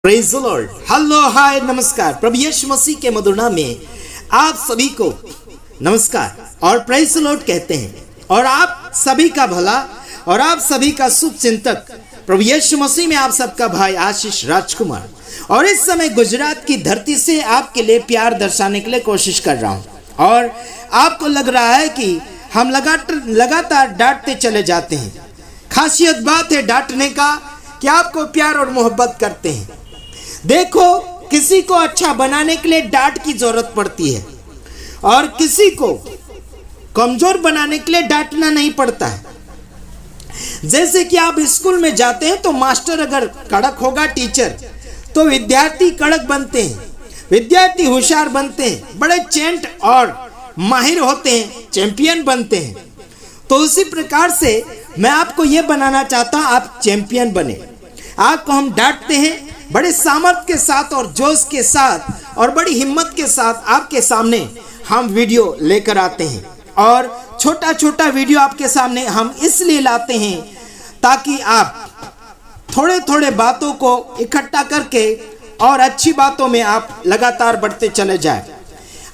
Praise the Lord. Hello, हाय, नमस्कार। प्रभु यीशु मसीह के मधुर नाम में आप सभी को नमस्कार और प्रेज द लॉर्ड कहते हैं। और आप सभी का भला और आप सभी का शुभ चिंतक प्रभु यीशु मसीह में आप सबका भाई आशीष राजकुमार। और इस समय गुजरात की धरती से आपके लिए प्यार दर्शाने के लिए कोशिश कर रहा हूँ। और आपको लग रहा है कि हम लगातार डांटते चले जाते हैं। खासियत बात है डांटने का कि आपको प्यार और मोहब्बत करते हैं। देखो, किसी को अच्छा बनाने के लिए डांट की जरूरत पड़ती है और किसी को कमजोर बनाने के लिए डांटना नहीं पड़ता है। जैसे कि आप स्कूल में जाते हैं तो मास्टर अगर कड़क होगा टीचर, तो विद्यार्थी कड़क बनते हैं, विद्यार्थी होशियार बनते हैं, बड़े चेंट और माहिर होते हैं, चैंपियन बनते हैं। तो उसी प्रकार से मैं आपको यह बनाना चाहता हूं, आप चैंपियन बने। आपको हम डांटते हैं बड़े सामर्थ्य के साथ और जोश के साथ और बड़ी हिम्मत के साथ आपके सामने हम वीडियो लेकर आते हैं। और छोटा छोटा वीडियो आपके सामने हम इसलिए लाते हैं ताकि आप थोड़े थोड़े बातों को इकट्ठा करके और अच्छी बातों में आप लगातार बढ़ते चले जाए।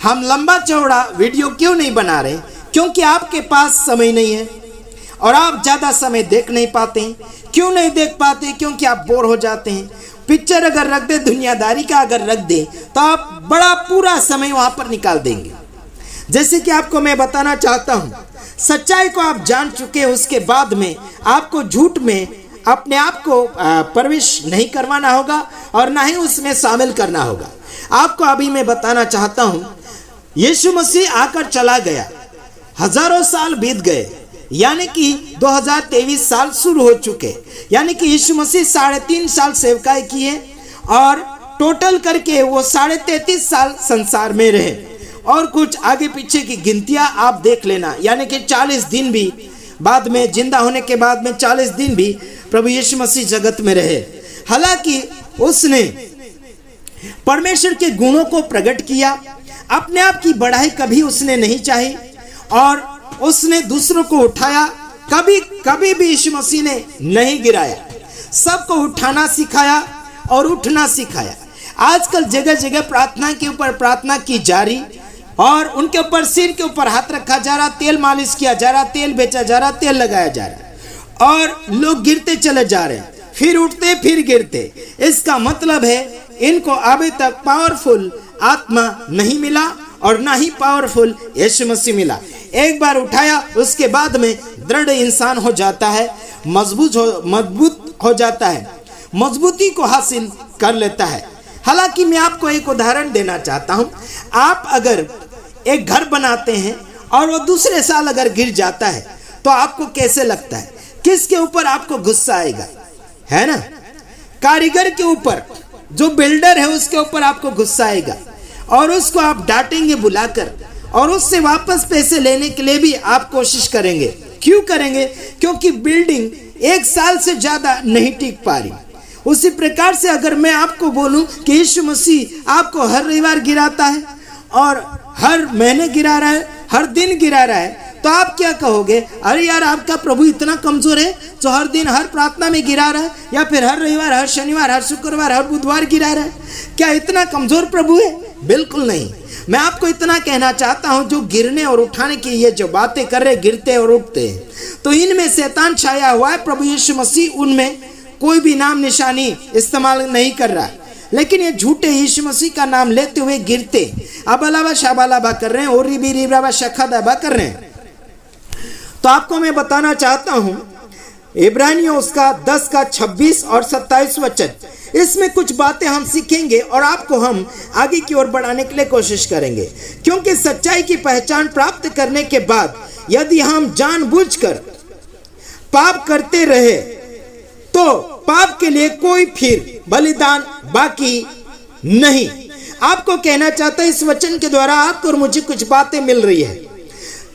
हम लंबा चौड़ा वीडियो क्यों नहीं बना रहे? क्योंकि आपके पास समय नहीं है और आप ज़्यादा समय देख नहीं पाते। क्यों नहीं देख पाते? क्योंकि आप बोर हो जाते हैं। पिक्चर अगर रख दे, दुनियादारी का अगर रख दे, तो आप बड़ा पूरा समय वहाँ पर निकाल देंगे। जैसे कि आपको मैं बताना चाहता हूँ, सच्चाई को आप जान चुके, उसके बाद में आपको झूठ में अपने आप को प्रवेश नहीं करवाना होगा और ना ही उसमें शामिल करना होगा। आपको अभी मैं बताना चाहता हूँ, यीशु मसीह आकर चला गया, हजारों साल बीत गए, यानी कि 2023 साल शुरू हो चुके, यानी कि यीशु मसीह 3.5 साल सेवकाई किए और टोटल करके वो 33.5 साल संसार में रहे। और कुछ आगे पीछे की गिनतियां आप देख लेना, यानी कि 40 दिन भी बाद में, जिंदा होने के बाद में 40 दिन भी प्रभु यीशु मसीह जगत में रहे। हालांकि उसने परमेश्वर के गुणों को प्रकट किया, अपने आप की बढ़ाई कभी उसने नहीं चाही और उसने दूसरों को उठाया। कभी भी यीशु मसीह ने नहीं गिराया, सबको उठाना सिखाया और उठना सिखाया। आजकल जगह जगह प्रार्थना के ऊपर प्रार्थना की जा रही और उनके ऊपर, सिर के ऊपर हाथ रखा जा रहा, तेल मालिश किया जा रहा, तेल बेचा जा रहा, तेल लगाया जा रहा और लोग गिरते चले जा रहे हैं, फिर उठते फिर गिरते। इसका मतलब है इनको अभी तक पावरफुल आत्मा नहीं मिला और ना ही पावरफुल यीशु मसीह मिला। एक बार उठाया, उसके बाद में दृढ़ इंसान हो जाता है, मजबूत हो जाता है, मजबूती को हासिल कर लेता है। हालांकि मैं आपको एक उदाहरण देना चाहता हूं। आप अगर एक घर बनाते हैं और वो दूसरे साल अगर गिर जाता है तो आपको कैसे लगता है? किसके ऊपर आपको गुस्सा आएगा? है ना, कारीगर के ऊपर, जो बिल्डर है उसके ऊपर आपको गुस्सा आएगा और उसको आप डांटेंगे बुलाकर और उससे वापस पैसे लेने के लिए भी आप कोशिश करेंगे। क्यों करेंगे? क्योंकि बिल्डिंग 1 साल से ज्यादा नहीं टिक पा रही। उसी प्रकार से अगर मैं आपको बोलूं कि यीशु मसीह आपको हर रविवार गिराता है और हर महीने गिरा रहा है, हर दिन गिरा रहा है, तो आप क्या कहोगे? अरे यार, आपका प्रभु इतना कमजोर है जो हर दिन हर प्रार्थना में गिरा रहा है, या फिर हर रविवार, हर शनिवार, हर शुक्रवार, हर बुधवार गिरा रहा है। क्या इतना कमजोर प्रभु है? बिल्कुल नहीं। मैं आपको इतना कहना चाहता हूं, जो गिरने और उठाने की ये जो बातें कर रहे, गिरते और उठते हैं, तो इनमें शैतान छाया हुआ है। प्रभु यीशु मसीह उनमें कोई भी नाम निशानी इस्तेमाल नहीं कर रहा है, लेकिन ये झूठे यीशु मसीह का नाम लेते हुए गिरते, अबलाबा शाबालाबा कर रहे हैं, और रिबी रिबराबा शखादाबा कर रहे हैं। तो आपको मैं बताना चाहता हूं, इब्रानियों उसका 10 का 26 और 27 वचन, इसमें कुछ बातें हम सीखेंगे और आपको हम आगे की ओर बढ़ाने के लिए कोशिश करेंगे। क्योंकि सच्चाई की पहचान प्राप्त करने के बाद यदि हम जानबूझकर पाप करते रहे तो पाप के लिए कोई फिर बलिदान बाकी नहीं। आपको कहना चाहता है, इस वचन के द्वारा आपको और मुझे कुछ बातें मिल रही है।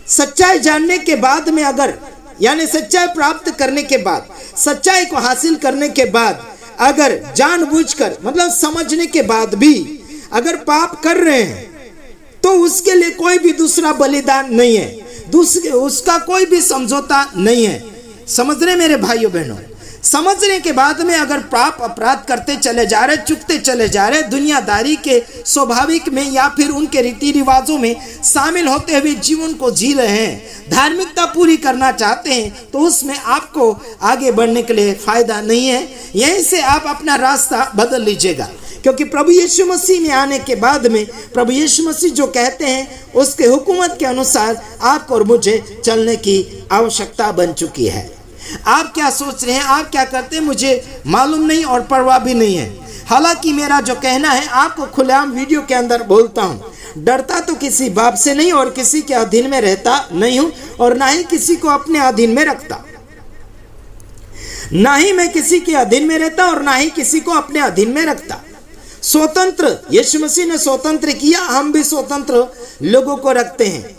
सच्चाई जानने के बाद में, अगर यानी सच्चाई प्राप्त करने के बाद, सच्चाई को हासिल करने के बाद, अगर जानबूझकर मतलब समझने के बाद भी अगर पाप कर रहे हैं तो उसके लिए कोई भी दूसरा बलिदान नहीं है, उसका कोई भी समझौता नहीं है। समझ रहे मेरे भाइयों बहनों? समझने के बाद में अगर पाप अपराध करते चले जा रहे, चुकते चले जा रहे, दुनियादारी के स्वाभाविक में या फिर उनके रीति रिवाजों में शामिल होते हुए जीवन को जी रहे हैं, धार्मिकता पूरी करना चाहते हैं, तो उसमें आपको आगे बढ़ने के लिए फायदा नहीं है। यहीं से आप अपना रास्ता बदल लीजिएगा, क्योंकि प्रभु यीशु मसीह में आने के बाद में प्रभु यीशु मसीह जो कहते हैं उसके हुकूमत के अनुसार आपको और मुझे चलने की आवश्यकता बन चुकी है। आप क्या सोच रहे हैं, आप क्या करते हैं, मुझे मालूम नहीं और परवाह भी नहीं है। हालांकि मेरा जो कहना है आपको खुलेआम वीडियो के अंदर बोलता हूँ, डरता तो किसी बाप से नहीं और किसी के अधीन में रहता नहीं हूँ और ना ही किसी को अपने अधीन में रखता, ना ही मैं किसी के अधीन में रहता और ना ही किसी को अपने अधीन में रखता। स्वतंत्र यीशु मसीह ने स्वतंत्र किया, हम भी स्वतंत्र लोगों को रखते हैं।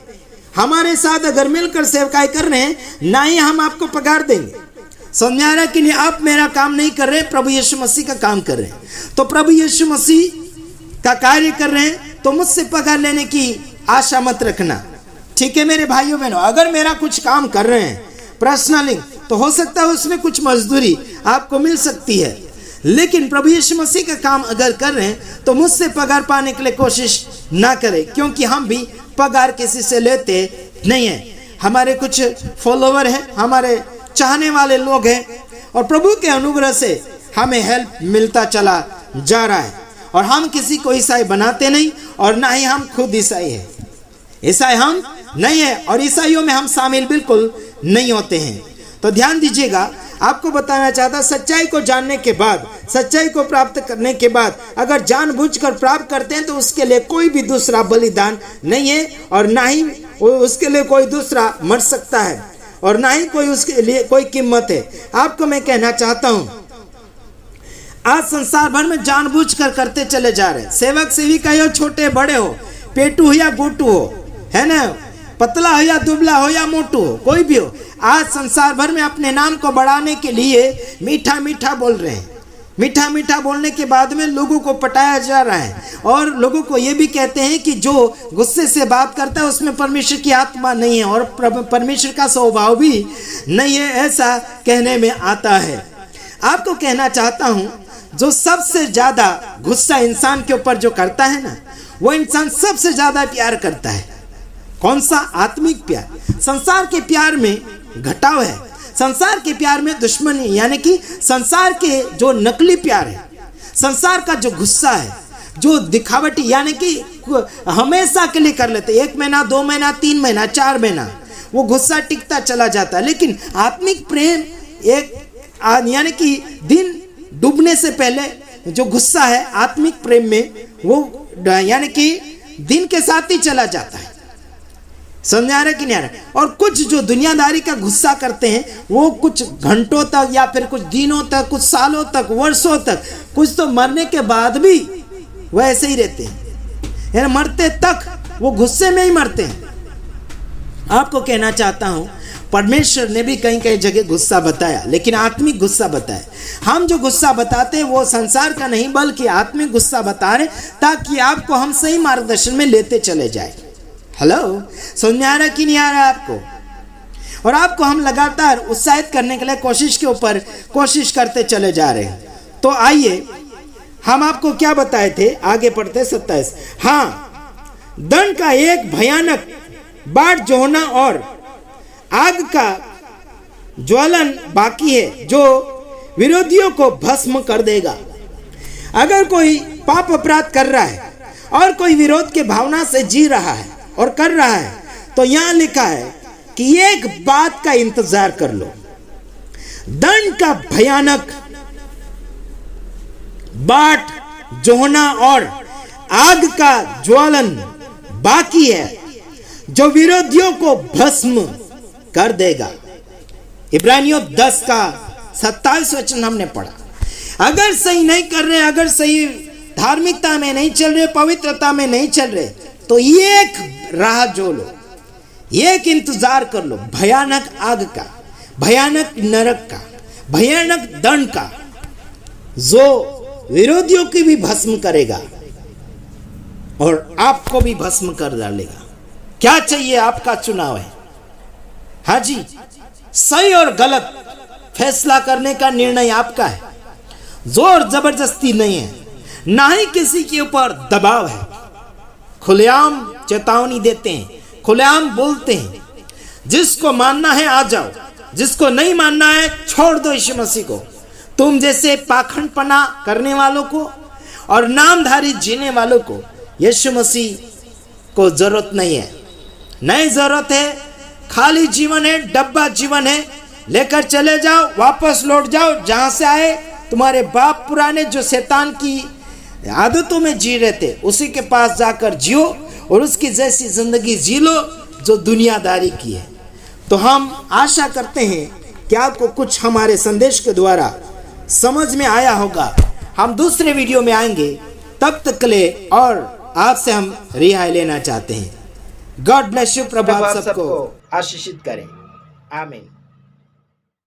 हमारे साथ अगर मिलकर सेवकाई कर रहे हैं, ना ही हम आपको पगार देंगे। समझा रहा कि नहीं, आप मेरा काम नहीं कर रहे, प्रभु यीशु मसीह का काम कर रहे हैं, तो प्रभु यीशु मसीह का कार्य कर रहे हैं, तो मुझसे पगार लेने की आशा मत रखना। ठीक है मेरे भाइयों बहनों, अगर मेरा कुछ काम कर रहे हैं पर्सनली, तो हो सकता है उसमें कुछ मजदूरी आपको मिल सकती है, लेकिन प्रभु यीशु मसीह का काम अगर कर रहे हैं तो मुझसे पगार पाने के लिए कोशिश ना करें, क्योंकि हम भी पगार किसी से लेते नहीं हैं। हमारे कुछ फॉलोवर हैं, हमारे चाहने वाले लोग हैं, और प्रभु के अनुग्रह से हमें हेल्प मिलता चला जा रहा है, और हम किसी को ईसाई बनाते नहीं और ना ही हम खुद ईसाई हैं। ईसाई हम नहीं है और ईसाइयों में हम शामिल बिल्कुल नहीं होते हैं। तो ध्यान दीजिएगा, आपको बताना चाहता, सच्चाई को जानने के बाद, सच्चाई को प्राप्त करने के बाद अगर जानबूझकर प्राप्त करते हैं तो उसके लिए कोई भी दूसरा बलिदान नहीं है, और ना ही उसके लिए कोई दूसरा मर सकता है, और ना ही कोई उसके लिए कोई कीमत है। आपको मैं कहना चाहता हूं, आज संसार भर में जानबूझकर करते चले जा रहे हैं। सेवक सेविका हो, छोटे बड़े हो, पेटू हो या गोटू हो, है ना, पतला हो या दुबला हो या मोटू हो, कोई भी हो, आज संसार भर में अपने नाम को बढ़ाने के लिए मीठा मीठा बोल रहे हैं। मीठा मीठा बोलने के बाद में लोगों को पटाया जा रहा है, और लोगों को ये भी कहते हैं कि जो गुस्से से बात करता है उसमें परमेश्वर की आत्मा नहीं है और परमेश्वर का स्वभाव भी नहीं है, ऐसा कहने में आता है। आपको कहना चाहता हूँ, जो सबसे ज्यादा गुस्सा इंसान के ऊपर जो करता है ना, वो इंसान सबसे ज्यादा प्यार करता है। कौन सा? आत्मिक प्यार। संसार के प्यार में घटाव है, संसार के प्यार में दुश्मनी, यानी कि संसार के जो नकली प्यार है, संसार का जो गुस्सा है, जो दिखावटी, यानी कि हमेशा के लिए कर लेते, 1 महीना 2 महीना 3 महीना 4 महीना वो गुस्सा टिकता चला जाता है। लेकिन आत्मिक प्रेम एक, यानी कि दिन डूबने से पहले जो गुस्सा है आत्मिक प्रेम में, वो यानी कि दिन के साथ ही चला जाता है। समझा रहे कि नहीं आ रहा? और कुछ जो दुनियादारी का गुस्सा करते हैं, वो कुछ घंटों तक या फिर कुछ दिनों तक, कुछ सालों तक, वर्षों तक, कुछ तो मरने के बाद भी वो ऐसे ही रहते हैं, यानी मरते तक वो गुस्से में ही मरते हैं। आपको कहना चाहता हूं, परमेश्वर ने भी कहीं कहीं जगह गुस्सा बताया, लेकिन आत्मिक गुस्सा बताया। हम जो गुस्सा बताते हैं वो संसार का नहीं बल्कि आत्मिक गुस्सा बता रहे, ताकि आपको हम सही मार्गदर्शन में लेते चले जाए। हेलो, समझ में आ रहा कि नहीं आ रहा आपको? और आपको हम लगातार उत्साहित करने के लिए कोशिश करते चले जा रहे हैं। तो आइए, हम आपको क्या बताए थे, आगे पढ़ते 27। हाँ, दंड का एक भयानक बाट जो होना और आग का ज्वलन बाकी है, जो विरोधियों को भस्म कर देगा। अगर कोई पाप अपराध कर रहा है और कोई विरोध के भावना से जी रहा है और कर रहा है, तो यहां लिखा है कि एक बात का इंतजार कर लो, दंड का भयानक बाट जो होना और आग का ज्वलन बाकी है, जो विरोधियों को भस्म कर देगा। इब्रानियों 10 का 27 वचन हमने पढ़ा। अगर सही नहीं कर रहे, अगर सही धार्मिकता में नहीं चल रहे, पवित्रता में नहीं चल रहे, तो एक राह जो लो, एक इंतजार कर लो भयानक आग का, भयानक नरक का, भयानक दंड का, जो विरोधियों की भी भस्म करेगा और आपको भी भस्म कर डालेगा। क्या चाहिए? आपका चुनाव है। हाँ जी, सही और गलत फैसला करने का निर्णय आपका है। जोर जबरदस्ती नहीं है, ना ही किसी के ऊपर दबाव है। खुलेआम चेतावनी देते हैं, खुलेआम बोलते हैं, जिसको मानना है आ जाओ, जिसको नहीं मानना है छोड़ दो यीशु मसीह को। तुम जैसे पाखंडपना करने वालों को और नामधारी जीने वालों को यीशु मसीह को जरूरत नहीं है, नहीं जरूरत है। खाली जीवन है, डब्बा जीवन है, लेकर चले जाओ, वापस लौट जाओ जहां से आए। तुम्हारे बाप पुराने जो शैतान की आदतों में जी रहे थे, उसी के पास जाकर जियो और उसकी जैसी जिंदगी जी लो जो दुनियादारी की है। तो हम आशा करते हैं कि आपको कुछ हमारे संदेश के द्वारा समझ में आया होगा। हम दूसरे वीडियो में आएंगे, तब तक के लिए और आपसे हम रिहाई लेना चाहते हैं। God bless you. प्रभु आप सबको आशीषित करें। आमीन।